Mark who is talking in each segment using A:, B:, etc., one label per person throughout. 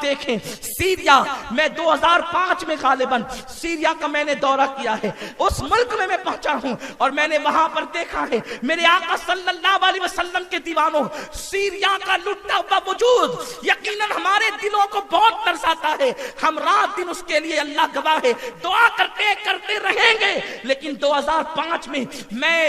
A: دیکھیں سیریا میں 2005 میں غالباً سیریا کا میں نے دورہ کیا ہے، اس ملک میں پہنچا ہوں اور میں نے وہاں پر دیکھا ہے میرے آقا صلی اللہ علیہ وسلم کے دیوانوں، سیریا کا لٹا ہوا وجود یقیناً ہمارے دلوں کو بہت ترساتا ہے. ہم رات دن اس کے لیے اللہ گواہ ہے دعا کرتے رہیں گے. لیکن 2005 میں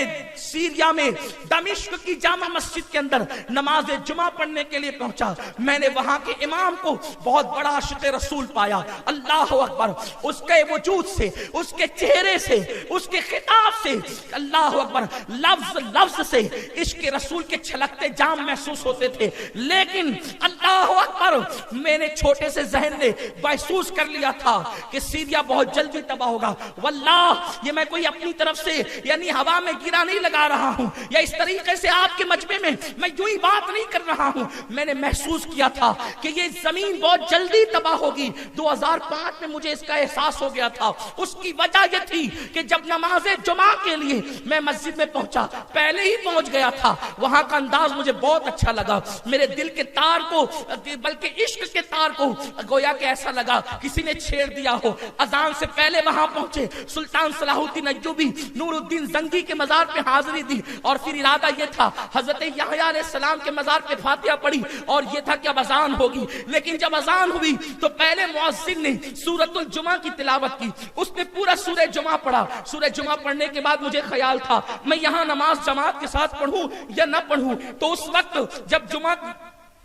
A: سیریا میں دمشق کی جامع مسجد کے اندر نماز جمعہ پڑھنے کے لیے پہنچا. میں نے وہاں کے امام کو بہت بڑا عاشق رسول پایا. اللہ اکبر، اس کے وجود سے، اس کے چہرے سے، اس کے خطاب سے، اللہ اکبر، لفظ سے عشق رسول کے چھلکتے جام محسوس ہوتے تھے. لیکن اللہ اکبر، میں نے چھوٹے سے ذہن نے محسوس کر لیا تھا کہ سیریا بہت جلدی تباہ ہوگا. واللہ یہ میں کوئی اپنی طرف سے یعنی ہوا میں گرا نہیں لگا رہا ہوں یا اس طریقے سے آپ کے مجمع میں میں یوں ہی بات نہیں کر رہا ہوں. میں نے محسوس کیا تھا کہ یہ زمین بہت جلدی تباہ ہوگی. 2005 میں مجھے اس کا احساس ہو گیا تھا. اس کی وجہ یہ تھی کہ جب نماز جمعہ کے لیے میں مسجد میں پہنچا، پہلے ہی پہنچ گیا تھا، وہاں کا انداز مجھے بہت اچھا لگا. میرے دل کے تار کو، بلکہ عشق کے تار کو گویا کہ ایسا لگا کسی نے چھیڑ دیا ہو. اذان سے پہلے وہاں پہنچے، سلطان صلاح الدین ایوبی نور الدین زنگی کے مزار پہ حاضری دی اور پھر ارادہ یہ تھا حضرت یحییٰ علیہ السلام کے مزار پہ فاتحہ پڑھی اور یہ تھا کہ اب اذان ہوگی. لیکن جب اذان ہوئی تو پہلے مؤذن نے سورۃ الجمعہ کی تلاوت کی. اس نے پورا سورہ جمعہ پڑھا. سورہ جمعہ پڑھنے کے بعد مجھے خیال تھا میں یہاں نماز جماعت کے ساتھ پڑھوں یا نہ پڑھوں. تو اس وقت جب جمعہ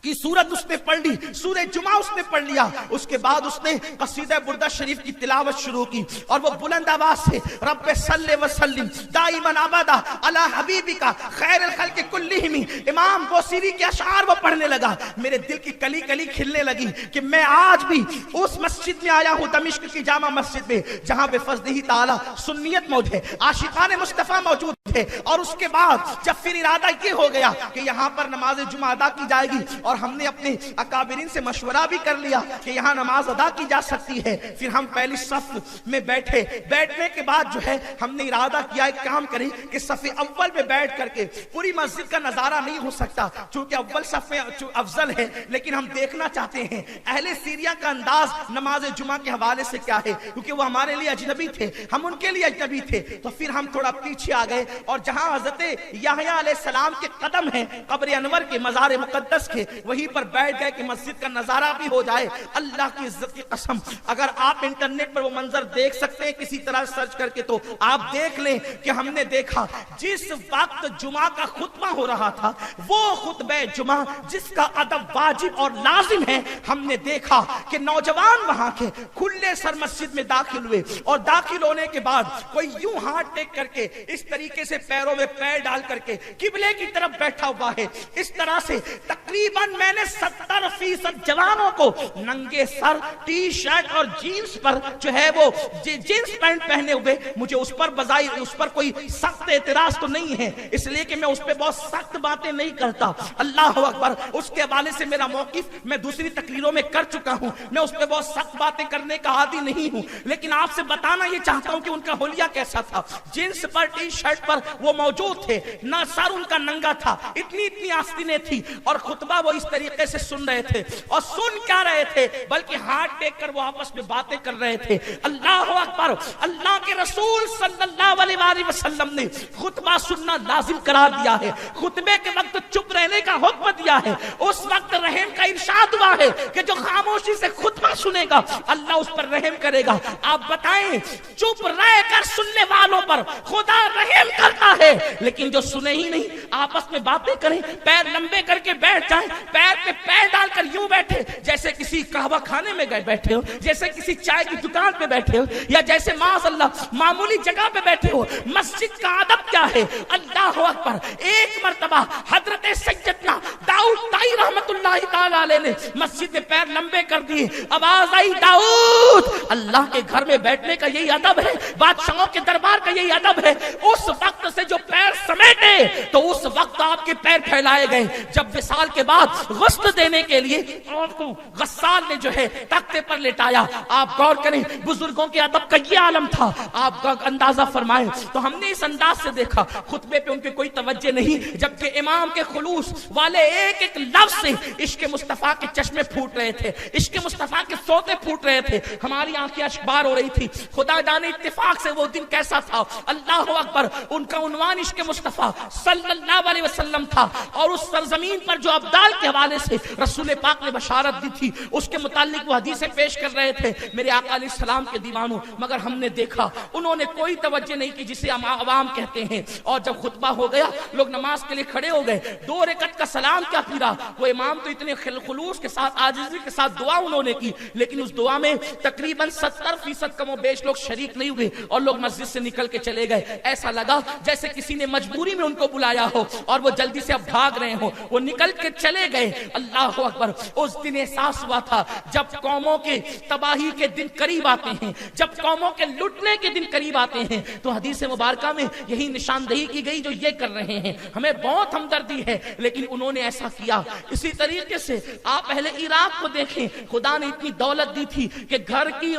A: کی سورت اس نے پڑھ لی، سورہ جمعہ اس نے پڑھ لیا، اس کے بعد اس نے قصیدہ بردہ شریف کی تلاوت شروع کی اور وہ بلند آواز سے رب صلی وسلم دائما ابدا علی حبیبک خیر الخلق کلہم، امام بوصیری کے اشعار وہ پڑھنے لگا. میرے دل کی کلی کلی کھلنے لگی کہ میں آج بھی اس مسجد میں آیا ہوں، دمشق کی جامع مسجد میں، جہاں بے فضلہ تعالی سنیت موجود ہے، عاشقان مصطفیٰ موجود ہے. اور اس کے بعد جب پھر ارادہ یہ ہو گیا کہ یہاں پر نماز جمعہ ادا کی جائے گی اور ہم نے اپنے اکابرین سے مشورہ بھی کر لیا کہ یہاں نماز ادا کی جا سکتی ہے. پھر ہم پہلی صف میں بیٹھے. بیٹھنے کے بعد جو ہے ہم نے ارادہ کیا ایک کام کریں کہ صف اول میں بیٹھ کر کے پوری مسجد کا نظارہ نہیں ہو سکتا چونکہ اول صف میں افضل ہے، لیکن ہم دیکھنا چاہتے ہیں اہل سیریا کا انداز نماز جمعہ کے حوالے سے کیا ہے، کیونکہ وہ ہمارے لیے اجنبی تھے، ہم ان کے لیے اجنبی تھے. تو پھر ہم تھوڑا پیچھے آ گئے اور جہاں حضرت یحییٰ علیہ السلام کے قدم ہیں قبر انور کے مزار مقدس کے، وہیں پر بیٹھ گئے کہ مسجد کا نظارہ بھی ہو جائے. اللہ کی عزت کی قسم اگر آپ انٹرنیٹ پر وہ منظر دیکھ سکتے ہیں کسی طرح سرچ کر کے تو آپ دیکھ لیں کہ ہم نے دیکھا جس وقت جمعہ کا خطبہ ہو رہا تھا وہ خطبہ جمعہ جس کا ادب واجب اور لازم ہے، ہم نے دیکھا کہ نوجوان وہاں کے کھلے سر مسجد میں داخل ہوئے اور داخل ہونے کے بعد کوئی یوں ہاتھ ٹیک کر کے اس طریقے سے پیروں میں پیر ڈال کر کے قبلے کی طرف بیٹھا ہوا ہے. اس طرح سے تقریباً میں نے 70% جوانوں کو ننگے سر ٹی شرٹ اور جینز پر جو ہے وہ جینز پینٹ پہنے ہوئے، مجھے اس پر بظاہر اس پر کوئی سخت اعتراض تو نہیں ہے، اس لیے کہ میں اس پہ بہت سخت باتیں نہیں کرتا. اللہ اکبر، اس کے حوالے سے میرا موقف میں دوسری تقریروں میں کر چکا ہوں، میں اس پہ بہت سخت باتیں کرنے کا عادی نہیں ہوں. لیکن آپ سے بتانا یہ چاہتا ہوں کہ ان کا حلیہ کیسا تھا. جینز پر ٹی شرٹ پر وہ موجود تھے، نہ سر ان کا ننگا تھا، اتنی آستینیں تھی اور خطبہ وہ اس طریقے سے سن رہے تھے اور سن کیا رہے تھے بلکہ ہاتھ ٹیک کر وہ آپس میں باتیں کر رہے تھے. اللہ اکبر، اللہ کے رسول صلی اللہ علیہ وآلہ وسلم نے خطبہ سننا لازم قرار دیا ہے، خطبے کے وقت چپ رہنے کا حکم دیا ہے. اس وقت رحم کا ارشاد ہوا ہے کہ جو خاموشی سے خطبہ سنے گا اللہ اس پر رحم کرے گا. آپ بتائیں چپ رہ کر سننے والوں پر خدا رحم کرتا ہے، لیکن جو سنے ہی نہیں آپس میں باتیں کریں، پیر لمبے کر کے بیٹھ جائیں، پیر پہ پیر ڈال کر یوں بیٹھے جیسے کسی قہوہ کھانے میں گئے بیٹھے ہو، جیسے کسی چائے کی دکان پہ بیٹھے ہو، یا جیسے معاذ اللہ معمولی جگہ پہ بیٹھے ہو. مسجد کا ادب کیا ہے؟ اللہ اکبر. ایک مرتبہ حضرت سیدنا داؤد طائی رحمت اللہ تعالی علیہ نے مسجد میں پیر لمبے کر دیے، آواز آئی داؤد. اللہ کے گھر میں بیٹھنے کا یہی ادب ہے، بادشاہوں کے دربار کا یہی ادب ہے. اس وقت وقت سے جو پیر سمیٹے تو اس وقت آپ کے پیر پھیلائے گئے. جب وصال کے بعد غسل دینے کے لیے آپ کو غسال نے جو ہے تختے پر لٹایا, آپ غور کریں بزرگوں کے ادب کا یہ عالم تھا, آپ کا اندازہ فرمائیں. تو ہم نے اس انداز سے دیکھا خطبے پہ ان کے کوئی توجہ نہیں, جبکہ امام کے خلوص والے ایک ایک لفظ سے عشق مصطفیٰ کے چشمے پھوٹ رہے تھے, عشق مصطفیٰ کے سوتے پھوٹ رہے تھے, ہماری آنکھیں اشکبار ہو رہی تھی. خدا جانے اتفاق سے وہ دن کیسا تھا. اللہ اکبر, ان کا عنوان عشق مصطفیٰ صلی اللہ علیہ وسلم تھا, اور اس سرزمین پر جو ابدال کے حوالے سے رسول پاک نے بشارت دی تھی اس کے متعلق وہ حدیثیں پیش کر رہے تھے میرے آقا علیہ السلام کے دیوانوں. مگر ہم نے دیکھا انہوں نے کوئی توجہ نہیں کی جسے ہم عوام کہتے ہیں. اور جب خطبہ ہو گیا لوگ نماز کے لیے کھڑے ہو گئے, 2 رکعت کا سلام کیا پھرا. وہ امام تو اتنے خلوص کے ساتھ عاجزی کے ساتھ دعا انہوں نے کی, لیکن اس دعا میں تقریباً 70% کم و بیش لوگ شریک نہیں ہوئے اور لوگ مسجد سے نکل کے چلے گئے. ایسا لگا جیسے کسی نے مجبوری میں ان کو بلایا ہو اور وہ جلدی سے اب بھاگ رہے ہو, وہ نکل کے چلے گئے. اللہ اکبر, اس دن احساس ہوا تھا جب قوموں کے تباہی کے دن قریب آتے ہیں, جب قوموں کے لٹنے کے دن قریب آتے ہیں, تو حدیث مبارکہ میں یہی نشاندہی کی گئی جو یہ کر رہے ہیں. ہمیں بہت ہمدردی ہے لیکن انہوں نے ایسا کیا. اسی طریقے سے آپ اہل عراق کو دیکھیں, خدا نے اتنی دولت دی تھی کہ گھر کی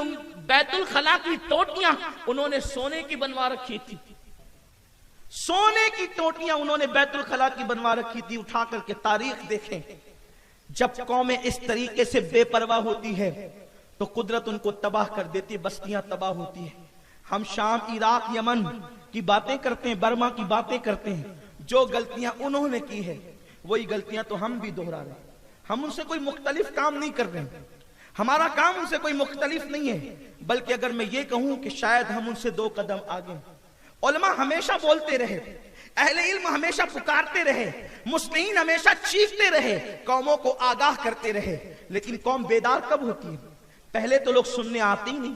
A: بیت الخلا کی ٹوٹیاں انہوں نے سونے کی بنوا رکھی تھی, سونے کی ٹوٹیاں انہوں نے بیت الخلا کی بنوا رکھی تھی. اٹھا کر کے تاریخ دیکھیں, جب قومیں اس طریقے سے بے پرواہ ہوتی ہے تو قدرت ان کو تباہ کر دیتی, بستیاں تباہ ہوتی ہیں. ہم شام, عراق, یمن کی باتیں کرتے ہیں, برما کی باتیں کرتے ہیں. جو غلطیاں انہوں نے کی ہے وہی غلطیاں تو ہم بھی دہرا رہے ہیں. ہم ان سے کوئی مختلف کام نہیں کر رہے ہیں, ہمارا کام ان سے کوئی مختلف نہیں ہے, بلکہ اگر میں یہ کہوں کہ شاید ہم ان سے 2 قدم آگے. علماء ہمیشہ بولتے رہے, اہل علم ہمیشہ پکارتے رہے, مصلحین ہمیشہ چیختے رہے, قوموں کو آگاہ کرتے رہے, لیکن قوم بیدار کب ہوتی ہے؟ پہلے تو لوگ سننے آتے ہی نہیں.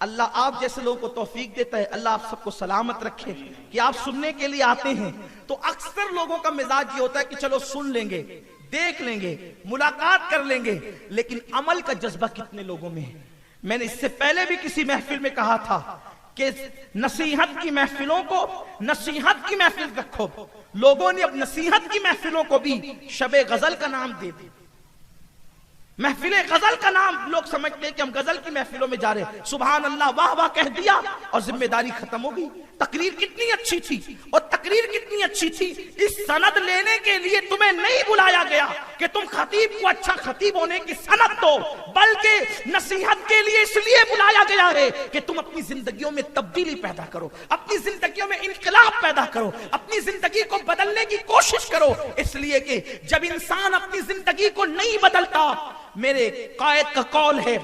A: اللہ آپ جیسے لوگوں کو توفیق دیتا ہے, اللہ آپ سب کو سلامت رکھے کہ آپ سننے کے لیے آتے ہیں. تو اکثر لوگوں کا مزاج یہ ہوتا ہے کہ چلو سن لیں گے, دیکھ لیں گے, ملاقات کر لیں گے, لیکن عمل کا جذبہ کتنے لوگوں میں ہے؟ میں نے اس سے پہلے بھی کسی محفل میں کہا تھا کہ نصیحت کی محفلوں کو نصیحت کی محفل رکھو. لوگوں نے اب نصیحت کی محفلوں کو بھی شب غزل کا نام دے دی. محفل غزل کا نام لوگ سمجھتے ہیں کہ ہم غزل کی محفلوں میں جا رہے ہیں. سبحان اللہ, واہ واہ کہہ دیا اور ذمہ داری ختم ہو گئی. تقریر کتنی اچھی تھی, اور تقریر کتنی اچھی تھی, اس سند لینے کے لیے تمہیں نہیں بلایا گیا کہ تم خطیب کو اچھا خطیب ہونے کی سند دو, بلکہ نصیحت کے لیے اس لیے بلایا گیا ہے کہ تم اپنی زندگیوں میں تبدیلی پیدا کرو, اپنی زندگیوں میں انقلاب پیدا کرو, اپنی زندگی کو بدلنے کی کوشش کرو. اس لیے کہ جب انسان اپنی زندگی کو نہیں بدلتا, میرے قائد کا قول ہے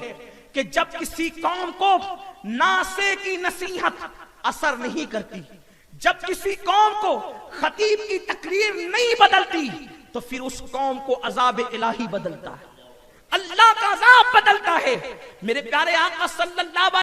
A: کہ جب کسی قوم کو ناسے کی نصیحت اثر نہیں کرتی, جب کسی قوم کو خطیب کی تقریر نہیں بدلتی, تو پھر اس قوم کو عذاب الہی بدلتا ہے, اللہ کا عذاب بدلتا ہے. میرے پیارے آقا صلی اللہ علیہ